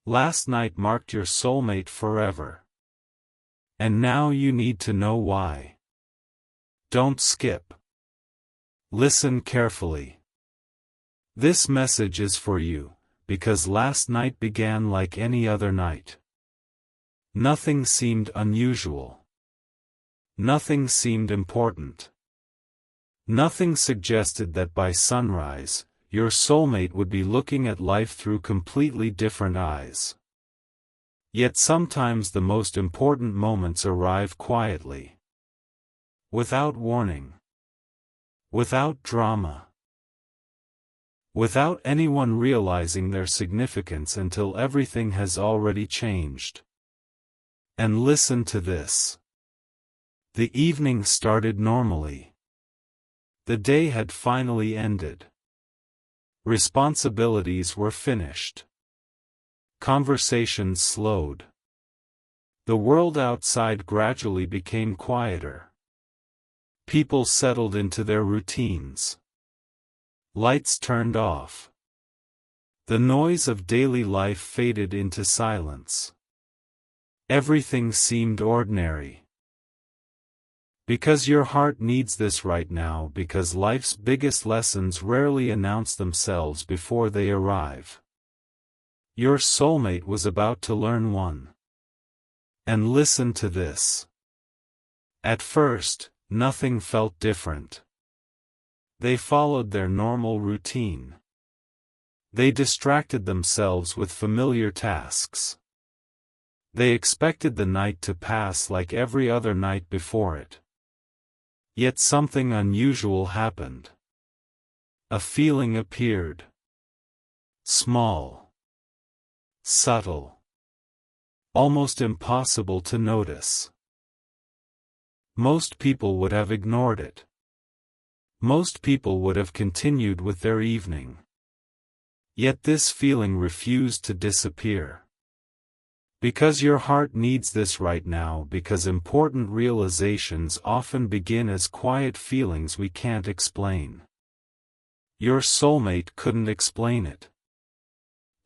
Last night marked your soulmate forever. And now you need to know why. Don't skip. Listen carefully. This message is for you, because last night began like any other night. Nothing seemed unusual. Nothing seemed important. Nothing suggested that by sunrise, your soulmate would be looking at life through completely different eyes. Yet sometimes the most important moments arrive quietly. Without warning. Without drama. Without anyone realizing their significance until everything has already changed. And listen to this. The evening started normally. The day had finally ended. Responsibilities were finished. Conversations slowed. The world outside gradually became quieter. People settled into their routines. Lights turned off. The noise of daily life faded into silence. Everything seemed ordinary. Because your heart needs this right now, because life's biggest lessons rarely announce themselves before they arrive. Your soulmate was about to learn one. And listen to this. At first, nothing felt different. They followed their normal routine. They distracted themselves with familiar tasks. They expected the night to pass like every other night before it. Yet something unusual happened. A feeling appeared. Small. Subtle. Almost impossible to notice. Most people would have ignored it. Most people would have continued with their evening. Yet this feeling refused to disappear. Because your heart needs this right now, because important realizations often begin as quiet feelings we can't explain. Your soulmate couldn't explain it.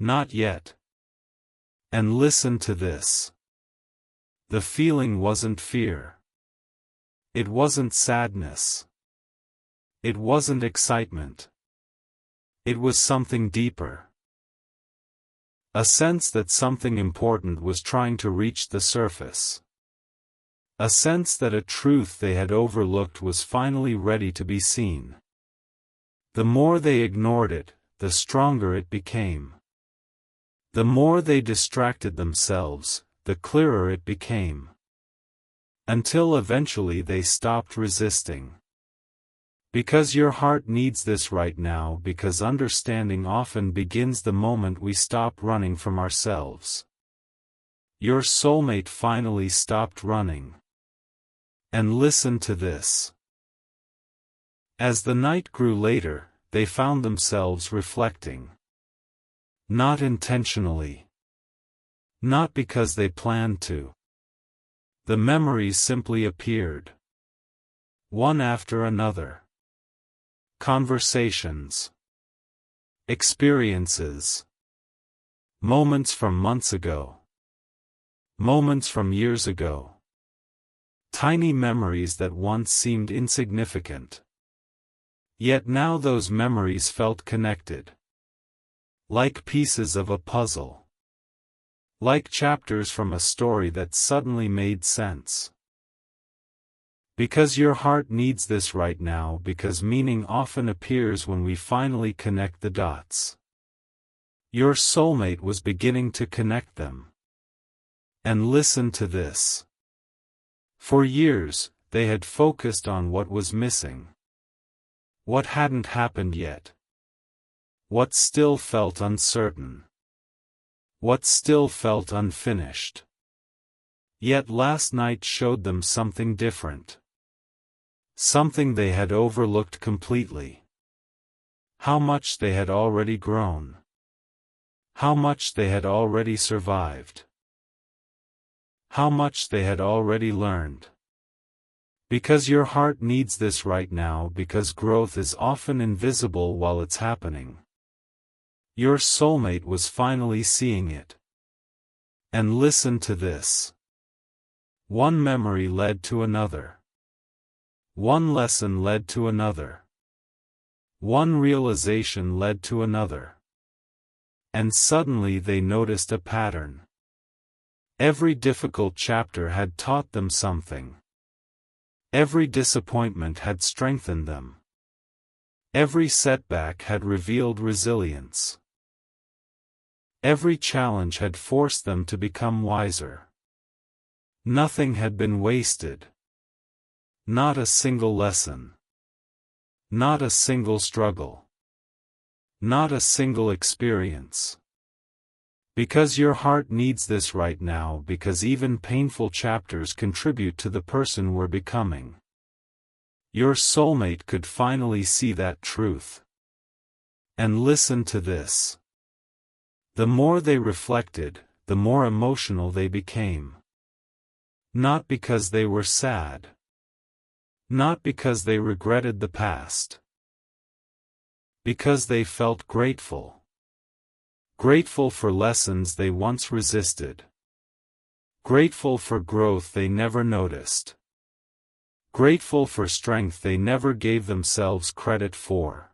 Not yet. And listen to this. The feeling wasn't fear. It wasn't sadness. It wasn't excitement. It was something deeper. A sense that something important was trying to reach the surface. A sense that a truth they had overlooked was finally ready to be seen. The more they ignored it, the stronger it became. The more they distracted themselves, the clearer it became. Until eventually they stopped resisting. Because your heart needs this right now, because understanding often begins the moment we stop running from ourselves. Your soulmate finally stopped running. And listen to this. As the night grew later, they found themselves reflecting. Not intentionally. Not because they planned to. The memories simply appeared. One after another. Conversations. Experiences. Moments from months ago. Moments from years ago. Tiny memories that once seemed insignificant. Yet now those memories felt connected. Like pieces of a puzzle. Like chapters from a story that suddenly made sense. Because your heart needs this right now, because meaning often appears when we finally connect the dots. Your soulmate was beginning to connect them. And listen to this. For years, they had focused on what was missing. What hadn't happened yet. What still felt uncertain. What still felt unfinished. Yet last night showed them something different. Something they had overlooked completely. How much they had already grown. How much they had already survived. How much they had already learned. Because your heart needs this right now, because growth is often invisible while it's happening. Your soulmate was finally seeing it. And listen to this. One memory led to another. One lesson led to another. One realization led to another. And suddenly they noticed a pattern. Every difficult chapter had taught them something. Every disappointment had strengthened them. Every setback had revealed resilience. Every challenge had forced them to become wiser. Nothing had been wasted. Not a single lesson. Not a single struggle. Not a single experience. Because your heart needs this right now, because even painful chapters contribute to the person we're becoming. Your soulmate could finally see that truth. And listen to this. The more they reflected, the more emotional they became. Not because they were sad. Not because they regretted the past. Because they felt grateful. Grateful for lessons they once resisted. Grateful for growth they never noticed. Grateful for strength they never gave themselves credit for.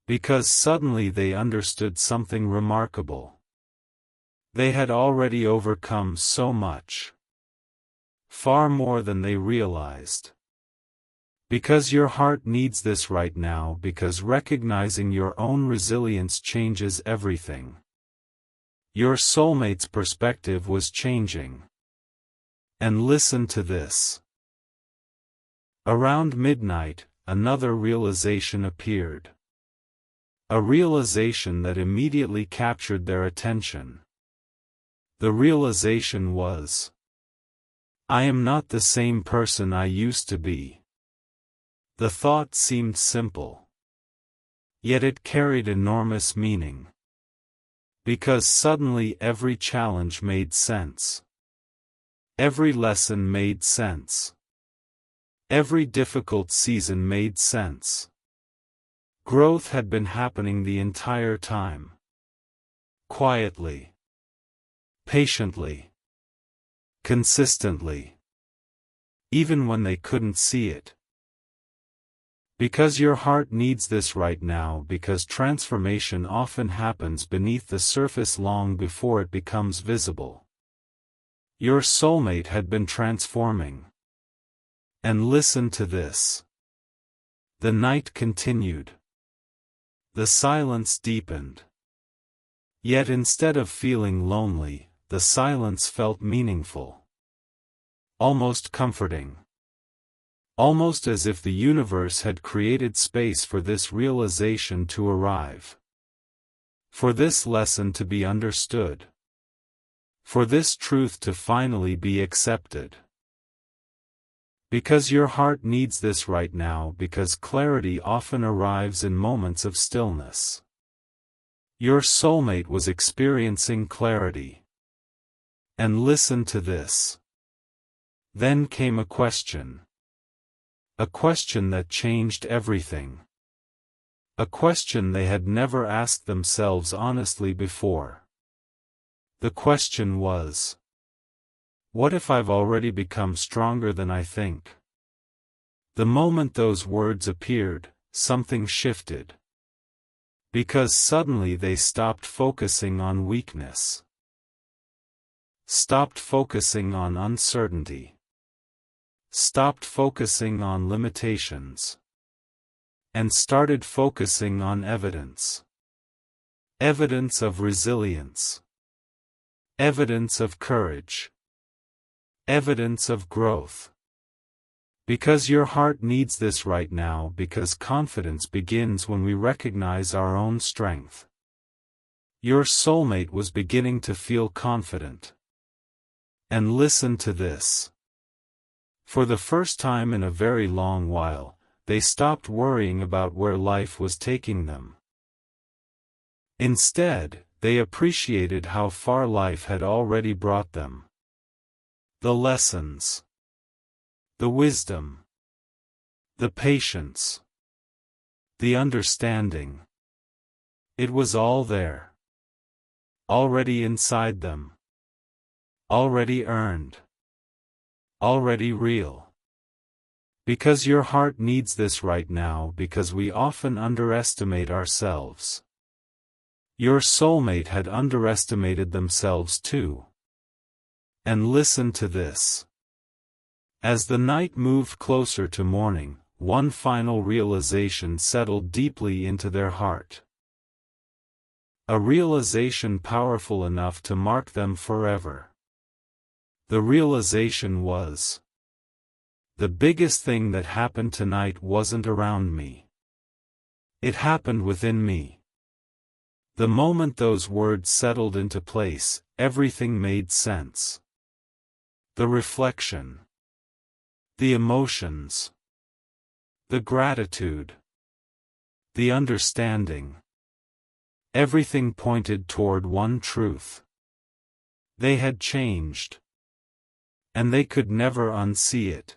Because suddenly they understood something remarkable. They had already overcome so much. Far more than they realized. Because your heart needs this right now, because recognizing your own resilience changes everything. Your soulmate's perspective was changing. And listen to this. Around midnight, another realization appeared. A realization that immediately captured their attention. The realization was, I am not the same person I used to be. The thought seemed simple. Yet it carried enormous meaning. Because suddenly every challenge made sense. Every lesson made sense. Every difficult season made sense. Growth had been happening the entire time. Quietly. Patiently. Consistently. Even when they couldn't see it. Because your heart needs this right now, because transformation often happens beneath the surface long before it becomes visible. Your soulmate had been transforming. And listen to this. The night continued. The silence deepened. Yet instead of feeling lonely, the silence felt meaningful. Almost comforting. Almost as if the universe had created space for this realization to arrive. For this lesson to be understood. For this truth to finally be accepted. Because your heart needs this right now, because clarity often arrives in moments of stillness. Your soulmate was experiencing clarity. And listen to this. Then came a question. A question that changed everything. A question they had never asked themselves honestly before. The question was, what if I've already become stronger than I think? The moment those words appeared, something shifted. Because suddenly they stopped focusing on weakness. Stopped focusing on uncertainty. Stopped focusing on limitations. And started focusing on evidence. Evidence of resilience. Evidence of courage. Evidence of growth. Because your heart needs this right now, because confidence begins when we recognize our own strength. Your soulmate was beginning to feel confident. And listen to this. For the first time in a very long while, they stopped worrying about where life was taking them. Instead, they appreciated how far life had already brought them. The lessons. The wisdom. The patience. The understanding. It was all there. Already inside them. already earned, already real. Because your heart needs this right now, because we often underestimate ourselves. Your soulmate had underestimated themselves too. And listen to this. As the night moved closer to morning, one final realization settled deeply into their heart. A realization powerful enough to mark them forever. The realization was: the biggest thing that happened tonight wasn't around me. It happened within me. The moment those words settled into place, everything made sense. The reflection, the emotions, the gratitude, the understanding. Everything pointed toward one truth. They had changed. And they could never unsee it.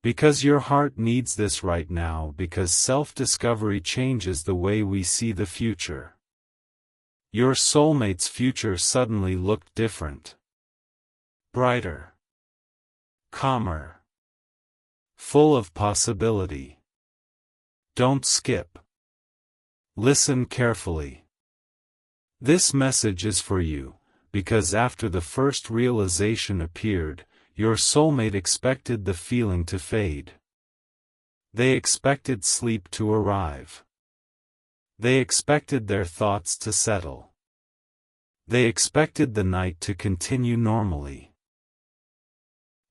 Because your heart needs this right now, because self-discovery changes the way we see the future. Your soulmate's future suddenly looked different. Brighter. Calmer. Full of possibility. Don't skip. Listen carefully. This message is for you, because after the first realization appeared, your soulmate expected the feeling to fade. They expected sleep to arrive. They expected their thoughts to settle. They expected the night to continue normally.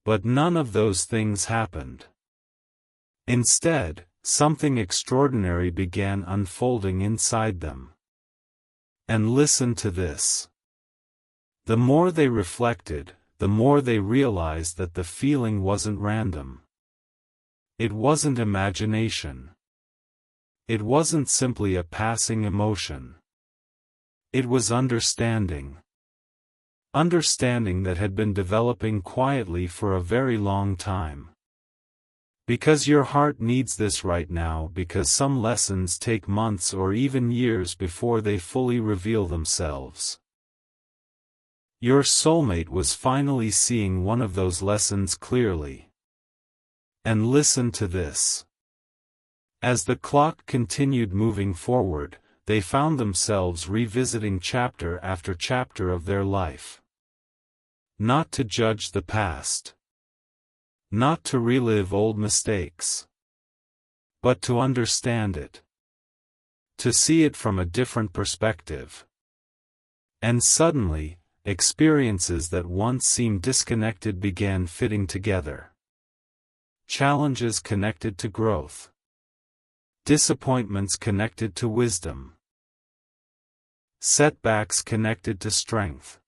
But none of those things happened. Instead, something extraordinary began unfolding inside them. And listen to this. The more they reflected, the more they realized that the feeling wasn't random. It wasn't imagination. It wasn't simply a passing emotion. It was understanding. Understanding that had been developing quietly for a very long time. Because your heart needs this right now, because some lessons take months or even years before they fully reveal themselves. Your soulmate was finally seeing one of those lessons clearly. And listen to this. As the clock continued moving forward, they found themselves revisiting chapter after chapter of their life. Not to judge the past. Not to relive old mistakes. But to understand it. To see it from a different perspective. And suddenly, experiences that once seemed disconnected began fitting together. Challenges connected to growth. Disappointments connected to wisdom. Setbacks connected to strength.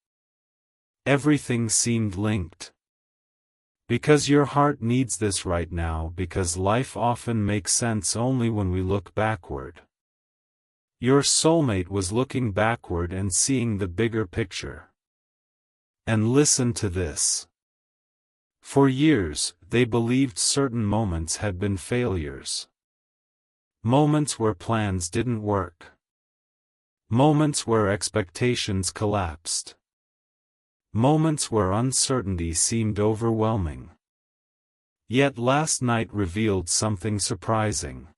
Everything seemed linked. Because your heart needs this right now, because life often makes sense only when we look backward. Your soulmate was looking backward and seeing the bigger picture. And listen to this. For years, they believed certain moments had been failures. Moments where plans didn't work. Moments where expectations collapsed. Moments where uncertainty seemed overwhelming. Yet last night revealed something surprising.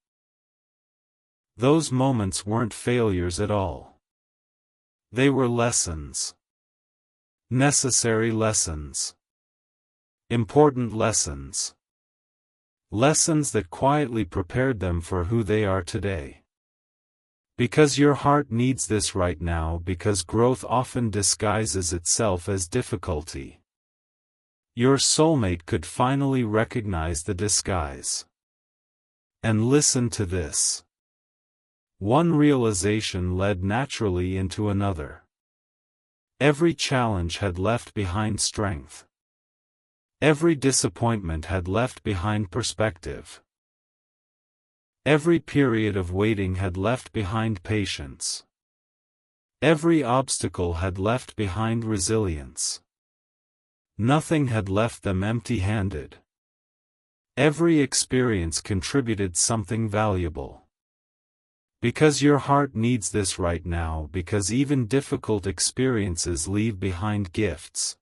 Those moments weren't failures at all. They were lessons. Necessary lessons. Important lessons. Lessons that quietly prepared them for who they are today. Because your heart needs this right now, because growth often disguises itself as difficulty. Your soulmate could finally recognize the disguise. And listen to this. One realization led naturally into another. Every challenge had left behind strength. Every disappointment had left behind perspective. Every period of waiting had left behind patience. Every obstacle had left behind resilience. Nothing had left them empty-handed. Every experience contributed something valuable. Because your heart needs this right now, because even difficult experiences leave behind gifts.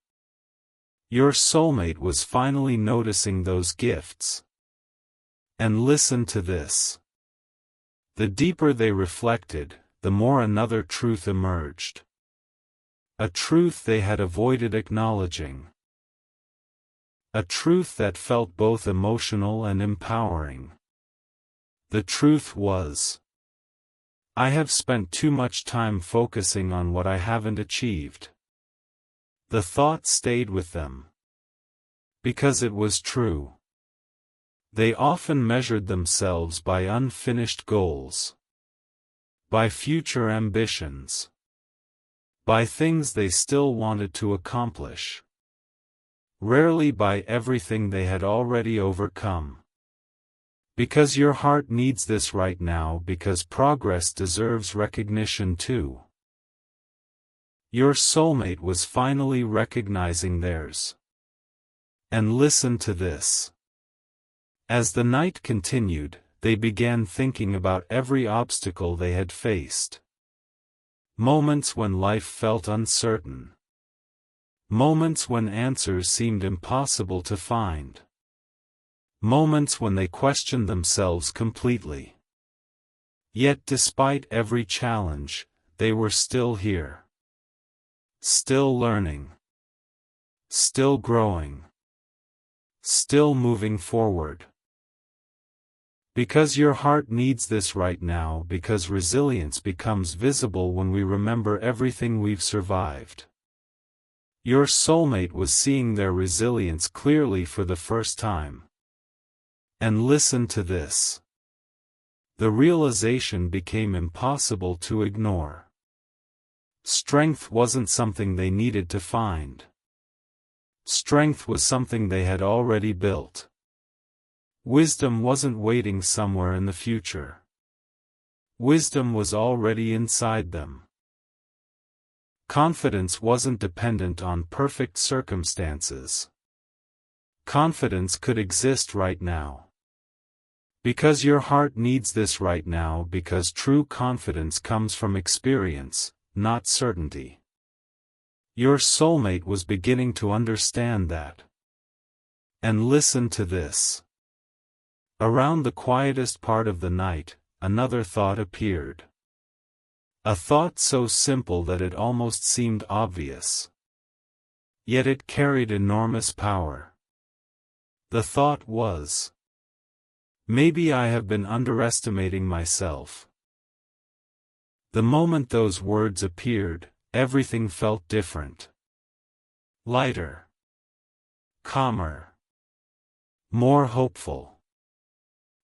Your soulmate was finally noticing those gifts. And listen to this. The deeper they reflected, the more another truth emerged. A truth they had avoided acknowledging. A truth that felt both emotional and empowering. The truth was, I have spent too much time focusing on what I haven't achieved. The thought stayed with them. Because it was true. They often measured themselves by unfinished goals. By future ambitions. By things they still wanted to accomplish. Rarely by everything they had already overcome. Because your heart needs this right now, because progress deserves recognition too. Your soulmate was finally recognizing theirs. And listen to this. As the night continued, they began thinking about every obstacle they had faced. Moments when life felt uncertain. Moments when answers seemed impossible to find. Moments when they questioned themselves completely. Yet despite every challenge, they were still here. Still learning. Still growing. Still moving forward. Because your heart needs this right now, because resilience becomes visible when we remember everything we've survived. Your soulmate was seeing their resilience clearly for the first time. And listen to this. The realization became impossible to ignore. Strength wasn't something they needed to find. Strength was something they had already built. Wisdom wasn't waiting somewhere in the future. Wisdom was already inside them. Confidence wasn't dependent on perfect circumstances. Confidence could exist right now. Because your heart needs this right now, because true confidence comes from experience, not certainty. Your soulmate was beginning to understand that. And listen to this. Around the quietest part of the night, another thought appeared. A thought so simple that it almost seemed obvious. Yet it carried enormous power. The thought was, maybe I have been underestimating myself. The moment those words appeared, everything felt different. Lighter. Calmer. More hopeful.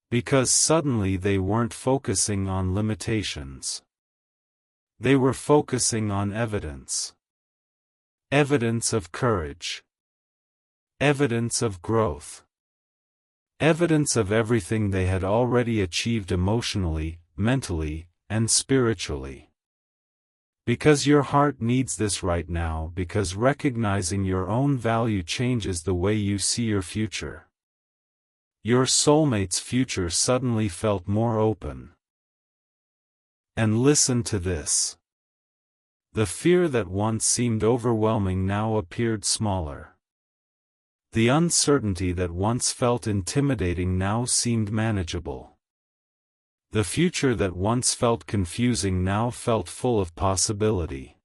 Because suddenly they weren't focusing on limitations. They were focusing on evidence. Evidence of courage. Evidence of growth. Evidence of everything they had already achieved emotionally, mentally, and spiritually. Because your heart needs this right now, because recognizing your own value changes the way you see your future. Your soulmate's future suddenly felt more open. And listen to this. The fear that once seemed overwhelming now appeared smaller. The uncertainty that once felt intimidating now seemed manageable. The future that once felt confusing now felt full of possibility.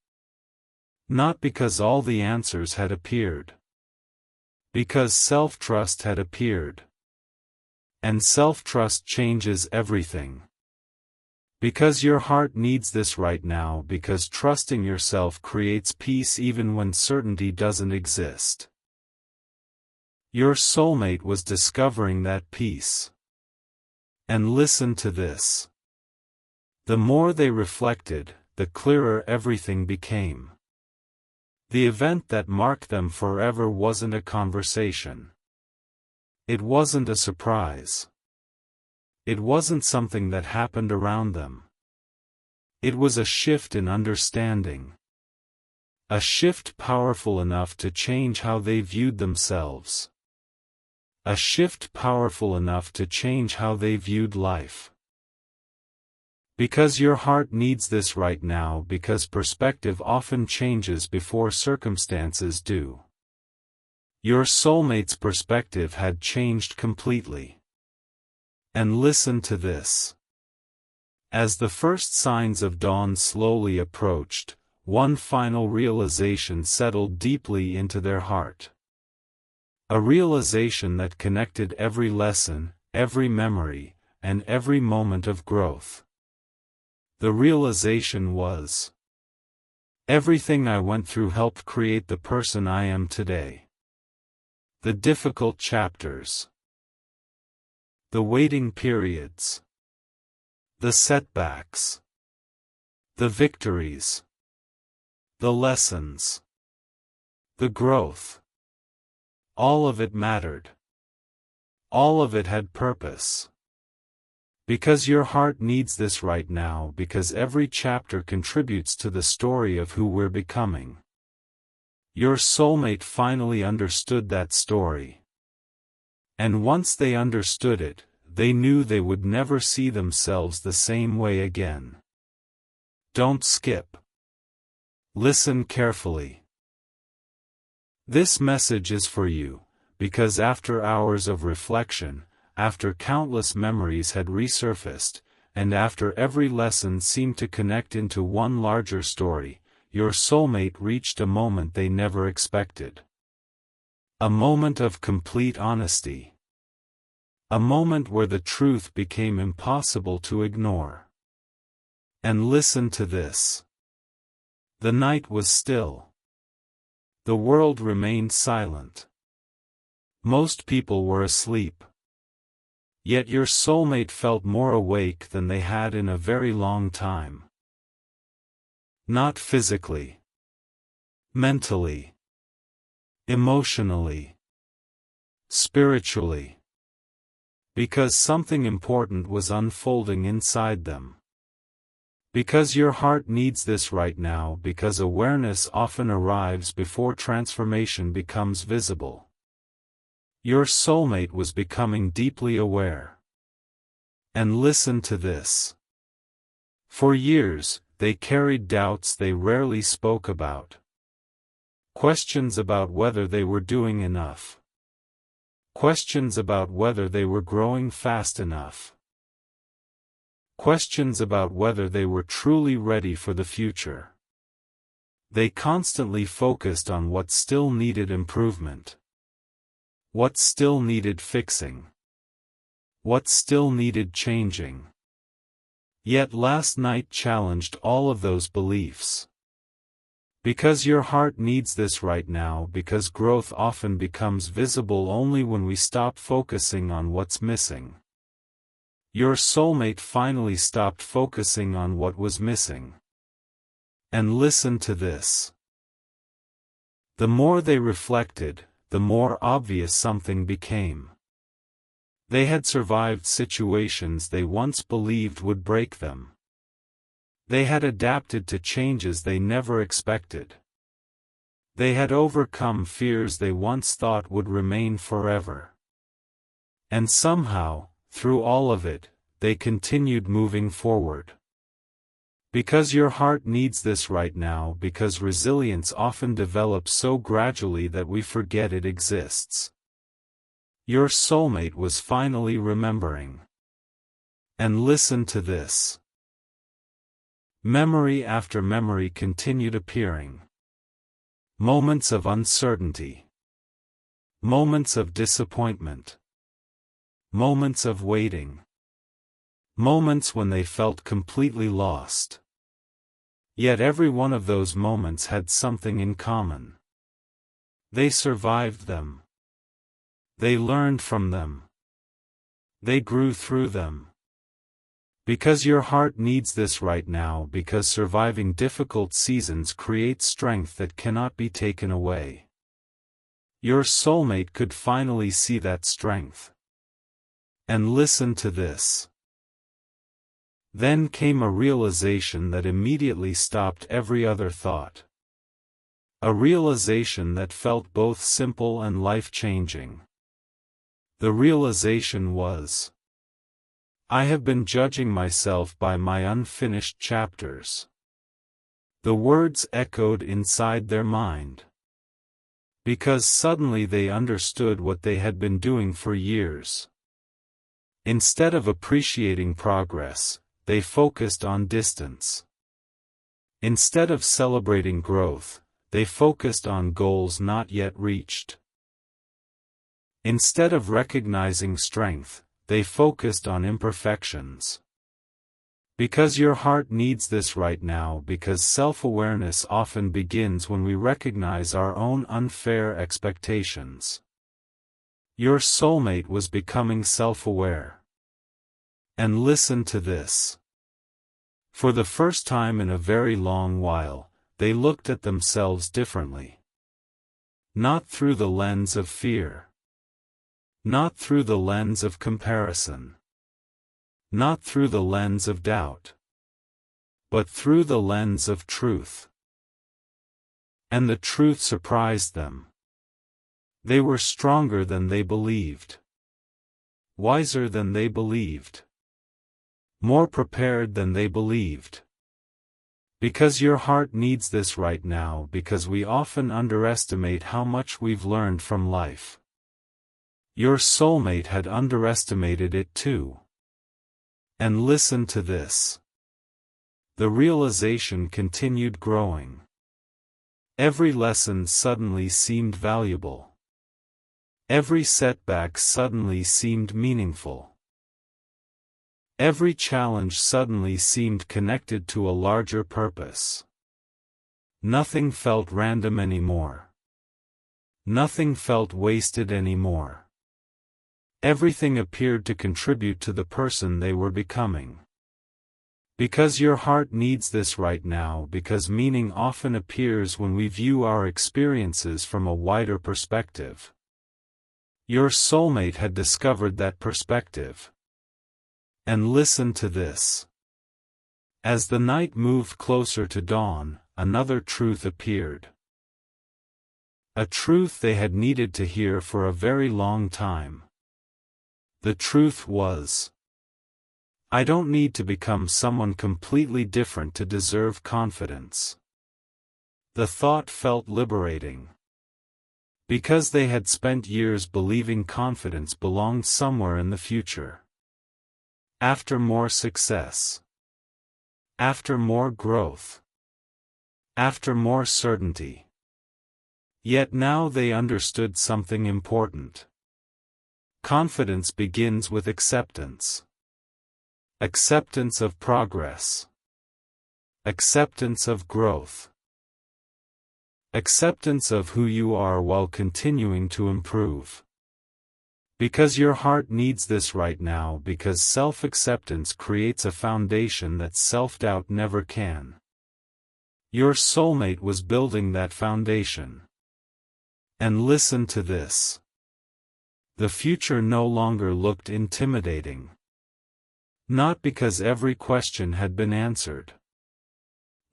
Not because all the answers had appeared. Because self-trust had appeared. And self-trust changes everything. Because your heart needs this right now, because trusting yourself creates peace even when certainty doesn't exist. Your soulmate was discovering that peace. And listen to this. The more they reflected, the clearer everything became. The event that marked them forever wasn't a conversation. It wasn't a surprise. It wasn't something that happened around them. It was a shift in understanding. A shift powerful enough to change how they viewed themselves. A shift powerful enough to change how they viewed life. Because your heart needs this right now, because perspective often changes before circumstances do. Your soulmate's perspective had changed completely. And listen to this. As the first signs of dawn slowly approached, one final realization settled deeply into their heart. A realization that connected every lesson, every memory, and every moment of growth. The realization was, everything I went through helped create the person I am today. The difficult chapters. The waiting periods. The setbacks. The victories. The lessons. The growth. All of it mattered. All of it had purpose. Because your heart needs this right now, because every chapter contributes to the story of who we're becoming. Your soulmate finally understood that story. And once they understood it, they knew they would never see themselves the same way again. Don't skip. Listen carefully. This message is for you, because after hours of reflection, after countless memories had resurfaced, and after every lesson seemed to connect into one larger story, your soulmate reached a moment they never expected. A moment of complete honesty. A moment where the truth became impossible to ignore. And listen to this. The night was still. The world remained silent. Most people were asleep. Yet your soulmate felt more awake than they had in a very long time. Not physically. Mentally. Emotionally. Spiritually. Because something important was unfolding inside them. Because your heart needs this right now, because awareness often arrives before transformation becomes visible. Your soulmate was becoming deeply aware. And listen to this. For years, they carried doubts they rarely spoke about. Questions about whether they were doing enough. Questions about whether they were growing fast enough. Questions about whether they were truly ready for the future. They constantly focused on what still needed improvement. What still needed fixing. What still needed changing. Yet last night challenged all of those beliefs. Because your heart needs this right now, because growth often becomes visible only when we stop focusing on what's missing. Your soulmate finally stopped focusing on what was missing. And listen to this. The more they reflected, the more obvious something became. They had survived situations they once believed would break them. They had adapted to changes they never expected. They had overcome fears they once thought would remain forever. And somehow, through all of it, they continued moving forward. Because your heart needs this right now, because resilience often develops so gradually that we forget it exists. Your soulmate was finally remembering. And listen to this. Memory after memory continued appearing. Moments of uncertainty. Moments of disappointment. Moments of waiting. Moments when they felt completely lost. Yet every one of those moments had something in common. They survived them. They learned from them. They grew through them. Because your heart needs this right now, because surviving difficult seasons creates strength that cannot be taken away. Your soulmate could finally see that strength. And listen to this. Then came a realization that immediately stopped every other thought. A realization that felt both simple and life-changing. The realization was, I have been judging myself by my unfinished chapters. The words echoed inside their mind. Because suddenly they understood what they had been doing for years. Instead of appreciating progress, they focused on distance. Instead of celebrating growth, they focused on goals not yet reached. Instead of recognizing strength, they focused on imperfections. Because your heart needs this right now, because self-awareness often begins when we recognize our own unfair expectations. Your soulmate was becoming self-aware. And listen to this. For the first time in a very long while, they looked at themselves differently. Not through the lens of fear. Not through the lens of comparison. Not through the lens of doubt. But through the lens of truth. And the truth surprised them. They were stronger than they believed. Wiser than they believed. More prepared than they believed. Because your heart needs this right now, because we often underestimate how much we've learned from life. Your soulmate had underestimated it too. And listen to this. The realization continued growing. Every lesson suddenly seemed valuable. Every setback suddenly seemed meaningful. Every challenge suddenly seemed connected to a larger purpose. Nothing felt random anymore. Nothing felt wasted anymore. Everything appeared to contribute to the person they were becoming. Because your heart needs this right now, because meaning often appears when we view our experiences from a wider perspective. Your soulmate had discovered that perspective. And listen to this. As the night moved closer to dawn, another truth appeared. A truth they had needed to hear for a very long time. The truth was, I don't need to become someone completely different to deserve confidence. The thought felt liberating. Because they had spent years believing confidence belonged somewhere in the future. After more success. After more growth. After more certainty. Yet now they understood something important. Confidence begins with acceptance. Acceptance of progress. Acceptance of growth. Acceptance of who you are while continuing to improve. Because your heart needs this right now, because self-acceptance creates a foundation that self-doubt never can. Your soulmate was building that foundation. And listen to this. The future no longer looked intimidating. Not because every question had been answered.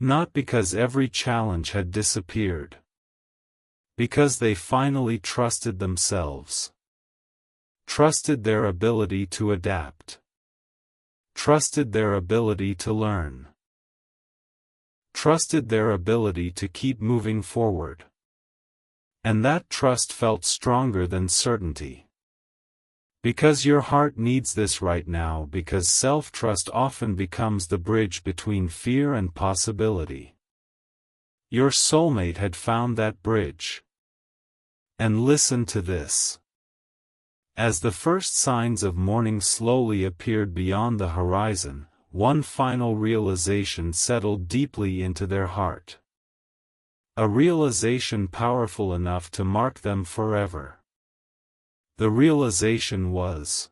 Not because every challenge had disappeared. Because they finally trusted themselves. Trusted their ability to adapt. Trusted their ability to learn. Trusted their ability to keep moving forward. And that trust felt stronger than certainty. Because your heart needs this right now, because self-trust often becomes the bridge between fear and possibility. Your soulmate had found that bridge. And listen to this. As the first signs of morning slowly appeared beyond the horizon, one final realization settled deeply into their heart. A realization powerful enough to mark them forever. The realization was,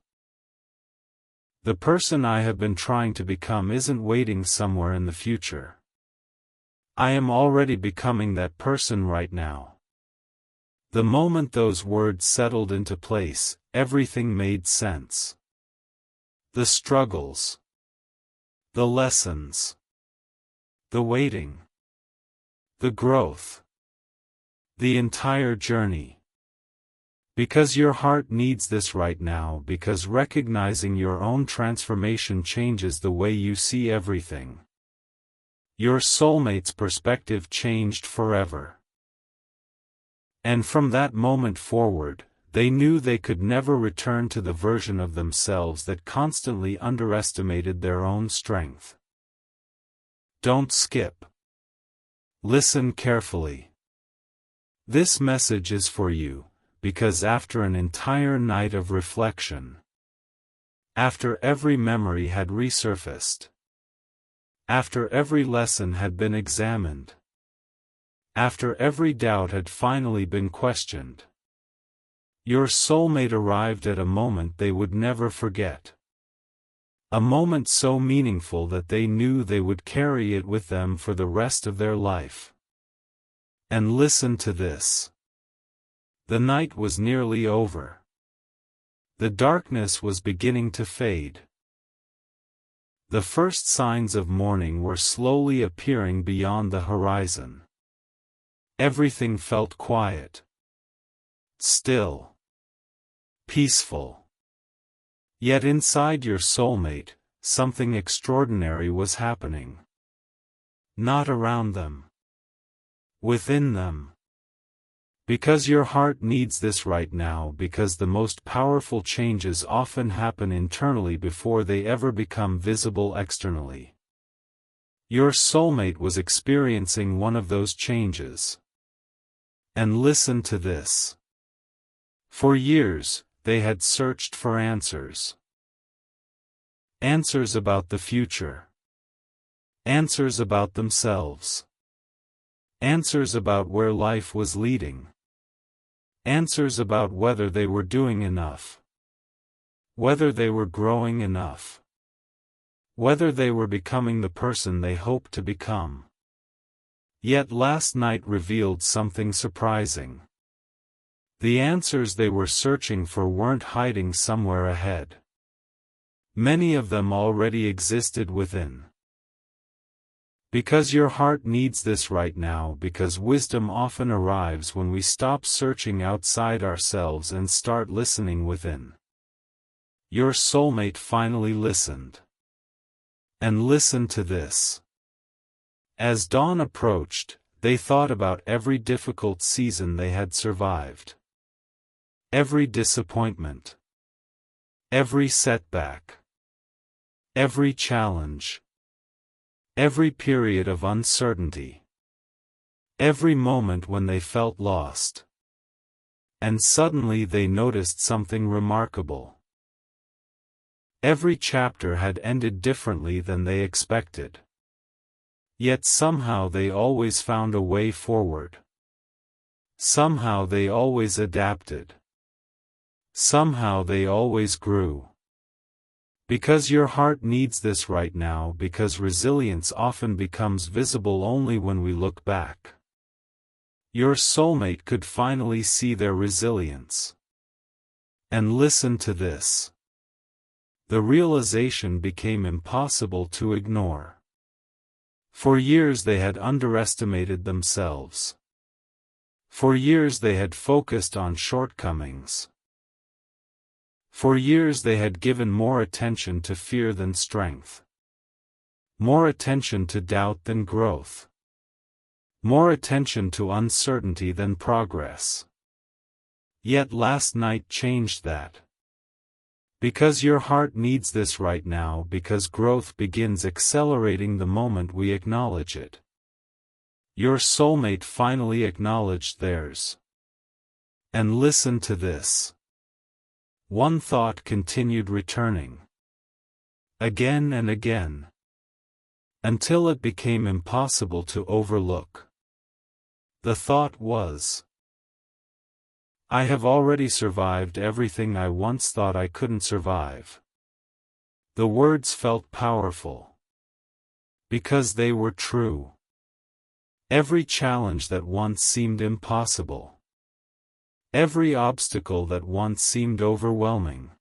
the person I have been trying to become isn't waiting somewhere in the future. I am already becoming that person right now. The moment those words settled into place, everything made sense. The struggles. The lessons. The waiting. The growth. The entire journey. Because your heart needs this right now, because recognizing your own transformation changes the way you see everything. Your soulmate's perspective changed forever. And from that moment forward, they knew they could never return to the version of themselves that constantly underestimated their own strength. Don't skip. Listen carefully. This message is for you, because after an entire night of reflection, after every memory had resurfaced, after every lesson had been examined, after every doubt had finally been questioned, your soulmate arrived at a moment they would never forget. A moment so meaningful that they knew they would carry it with them for the rest of their life. And listen to this. The night was nearly over. The darkness was beginning to fade. The first signs of morning were slowly appearing beyond the horizon. Everything felt quiet. Still. Peaceful. Yet inside your soulmate, something extraordinary was happening. Not around them. Within them. Because your heart needs this right now, because the most powerful changes often happen internally before they ever become visible externally. Your soulmate was experiencing one of those changes. And listen to this. For years, they had searched for answers. Answers about the future. Answers about themselves. Answers about where life was leading. Answers about whether they were doing enough. Whether they were growing enough. Whether they were becoming the person they hoped to become. Yet last night revealed something surprising. The answers they were searching for weren't hiding somewhere ahead. Many of them already existed within. Because your heart needs this right now, because wisdom often arrives when we stop searching outside ourselves and start listening within. Your soulmate finally listened. And listen to this. As dawn approached, they thought about every difficult season they had survived. Every disappointment. Every setback. Every challenge. Every period of uncertainty. Every moment when they felt lost. And suddenly they noticed something remarkable. Every chapter had ended differently than they expected. Yet somehow they always found a way forward. Somehow they always adapted. Somehow they always grew. Because your heart needs this right now, because resilience often becomes visible only when we look back. Your soulmate could finally see their resilience. And listen to this. The realization became impossible to ignore. For years they had underestimated themselves. For years they had focused on shortcomings. For years they had given more attention to fear than strength. More attention to doubt than growth. More attention to uncertainty than progress. Yet last night changed that. Because your heart needs this right now, because growth begins accelerating the moment we acknowledge it. Your soulmate finally acknowledged theirs. And listen to this. One thought continued returning. Again and again. Until it became impossible to overlook. The thought was, I have already survived everything I once thought I couldn't survive. The words felt powerful. Because they were true. Every challenge that once seemed impossible. Every obstacle that once seemed overwhelming.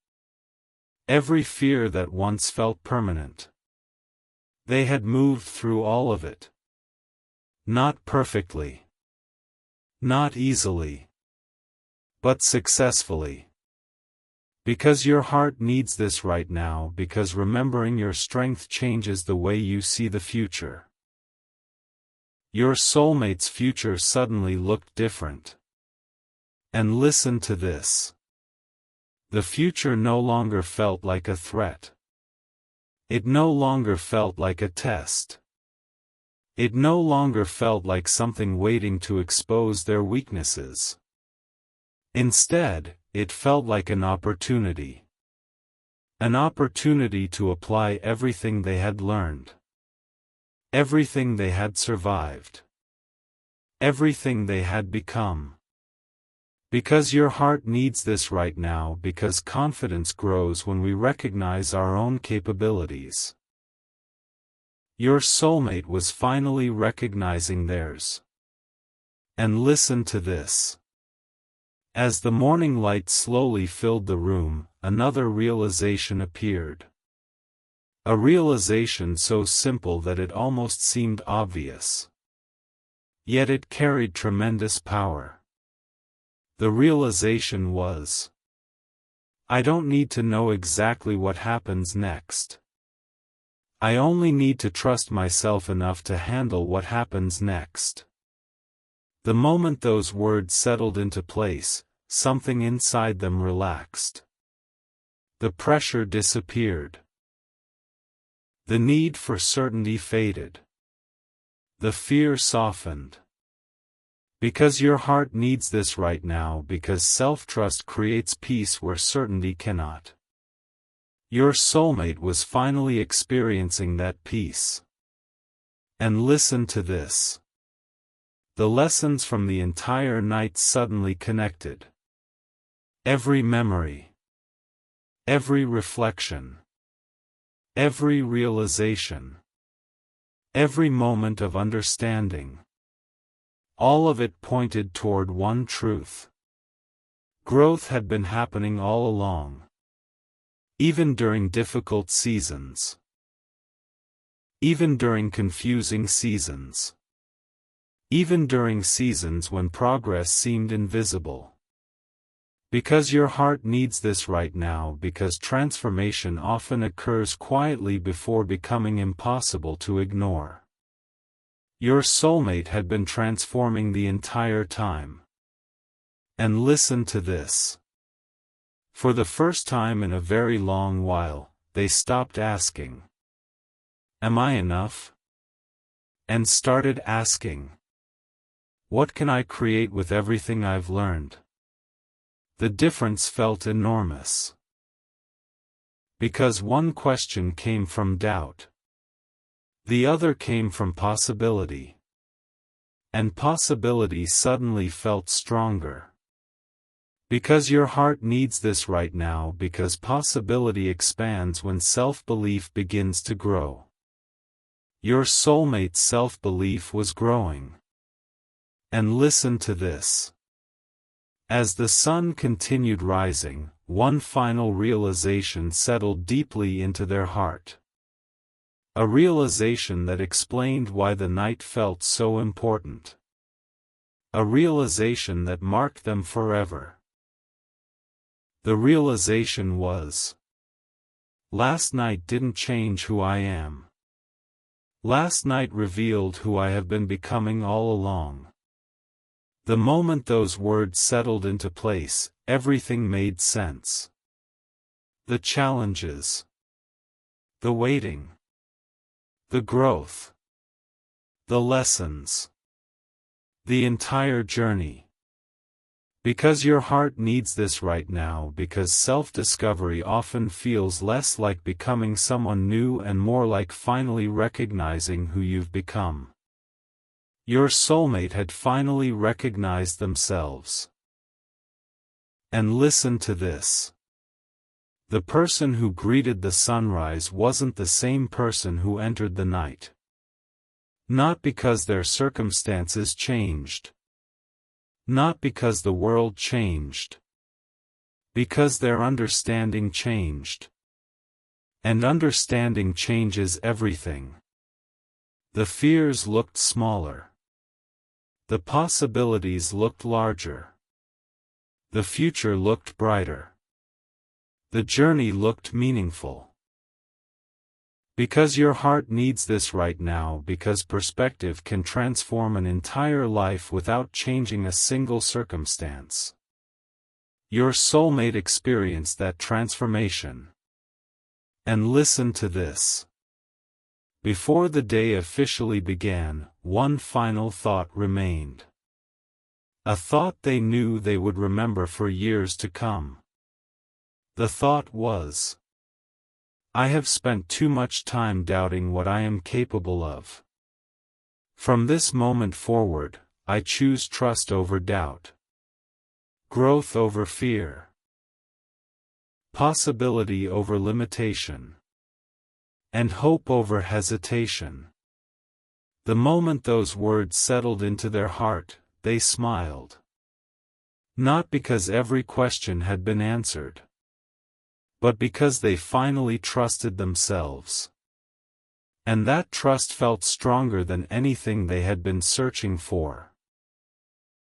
Every fear that once felt permanent. They had moved through all of it. Not perfectly. Not easily. but successfully. Because your heart needs this right now, because remembering your strength changes the way you see the future. Your soulmate's future suddenly looked different. And listen to this. The future no longer felt like a threat. It no longer felt like a test. It no longer felt like something waiting to expose their weaknesses. Instead, it felt like an opportunity. An opportunity to apply everything they had learned. Everything they had survived. Everything they had become. Because your heart needs this right now, because confidence grows when we recognize our own capabilities. Your soulmate was finally recognizing theirs. And listen to this. As the morning light slowly filled the room, another realization appeared. A realization so simple that it almost seemed obvious. Yet it carried tremendous power. The realization was: I don't need to know exactly what happens next. I only need to trust myself enough to handle what happens next. The moment those words settled into place, something inside them relaxed. The pressure disappeared. The need for certainty faded. The fear softened. Because your heart needs this right now, because self-trust creates peace where certainty cannot. Your soulmate was finally experiencing that peace. And listen to this. The lessons from the entire night suddenly connected. Every memory. Every reflection. Every realization. Every moment of understanding. All of it pointed toward one truth. Growth had been happening all along. Even during difficult seasons. Even during confusing seasons. Even during seasons when progress seemed invisible. Because your heart needs this right now, because transformation often occurs quietly before becoming impossible to ignore. Your soulmate had been transforming the entire time. And listen to this. For the first time in a very long while, they stopped asking, "Am I enough?" and started asking, "What can I create with everything I've learned?" The difference felt enormous. Because one question came from doubt. The other came from possibility. And possibility suddenly felt stronger. Because your heart needs this right now, because possibility expands when self-belief begins to grow. Your soulmate's self-belief was growing. And listen to this. As the sun continued rising, one final realization settled deeply into their heart. A realization that explained why the night felt so important. A realization that marked them forever. The realization was: last night didn't change who I am. Last night revealed who I have been becoming all along. The moment those words settled into place, everything made sense. The challenges. The waiting. The growth. The lessons. The entire journey. Because your heart needs this right now, because self-discovery often feels less like becoming someone new and more like finally recognizing who you've become. Your soulmate had finally recognized themselves. And listen to this. The person who greeted the sunrise wasn't the same person who entered the night. Not because their circumstances changed. Not because the world changed. Because their understanding changed. And understanding changes everything. The fears looked smaller. The possibilities looked larger. The future looked brighter. The journey looked meaningful. Because your heart needs this right now, because perspective can transform an entire life without changing a single circumstance. Your soulmate experienced that transformation. And listen to this. Before the day officially began, one final thought remained. A thought they knew they would remember for years to come. The thought was, I have spent too much time doubting what I am capable of. From this moment forward, I choose trust over doubt. Growth over fear. Possibility over limitation. And hope over hesitation. The moment those words settled into their heart, they smiled. Not because every question had been answered, but because they finally trusted themselves. And that trust felt stronger than anything they had been searching for.